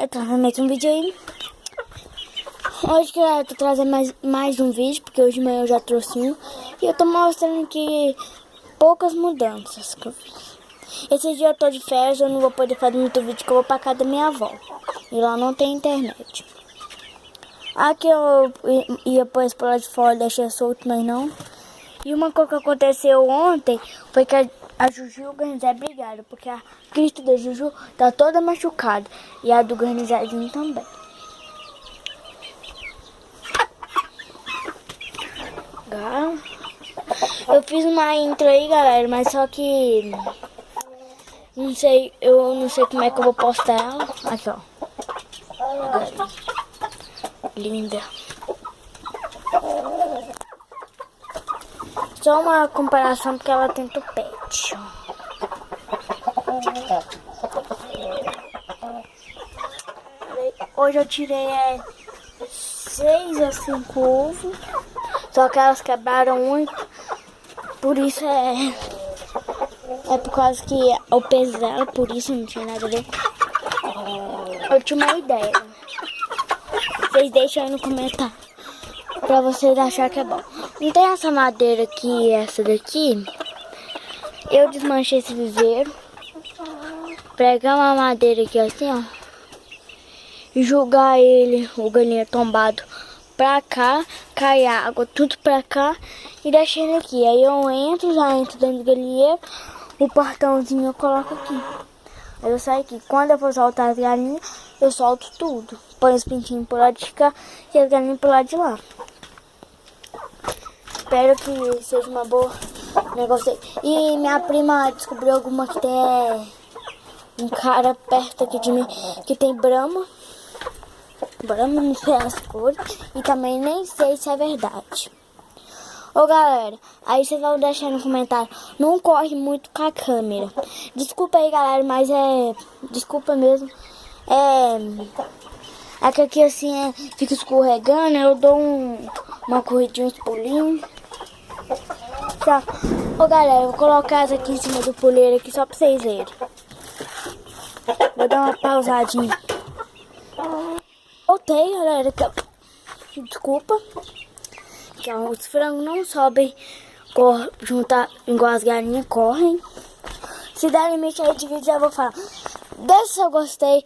galera, trazendo mais um vídeo aí. Hoje, galera, eu tô trazendo mais um vídeo, porque hoje de manhã eu já trouxe um. E eu tô mostrando aqui poucas mudanças que eu fiz. Esse dia eu tô de férias, eu não vou poder fazer muito vídeo, que eu vou pra casa da minha avó. E lá não tem internet. Aqui eu ia pôr esse pular de fora, deixei solto, mas não. E uma coisa que aconteceu ontem foi que a Juju e o Garnizé brigaram, porque a Cristo da Juju tá toda machucada. E a do Garnizezinho também. Eu fiz uma intro aí, galera, mas só que não sei, eu não sei como é que eu vou postar ela. Aqui, ó. Linda. Só uma comparação porque ela tem tupete. Hoje eu tirei 6 ou 5 ovos. Só que elas quebraram muito. Por isso é por causa que o peso dela, por isso não tinha nada a ver. Eu tinha uma ideia. Vocês deixam aí no comentário pra vocês acharem que é bom. Não tem essa madeira aqui, essa daqui. Eu desmanchei esse viveiro. Pregar uma madeira aqui assim, ó. E jogar ele, o galinha tombado, pra cá, cai água, tudo pra cá e deixei ele aqui. Aí eu já entro dentro do galinheiro, o portãozinho eu coloco aqui. Aí eu saio aqui. Quando eu for soltar as galinhas, eu solto tudo. Põe os pintinhos pro lado de cá e as galinhas pro lado de lá. Espero que seja uma boa negócio aí. E minha prima descobriu alguma que tem um cara perto aqui de mim que tem Brahma. Brahma, não sei as cores. E também nem sei se é verdade. Ô galera, aí vocês vão deixar no comentário. Não corre muito com a câmera. Desculpa aí, galera, mas desculpa mesmo. É que aqui assim fica escorregando. Eu dou uma corridinha, uns pulinhos. Tá. Ô galera, eu vou colocar essa aqui em cima do puleiro aqui só pra vocês verem. Vou dar uma pausadinha. Voltei, galera. Desculpa. Que os frangos não sobem juntar igual as galinhas correm. Se der limite aí de vídeo, eu vou falar. Deixa se eu gostei.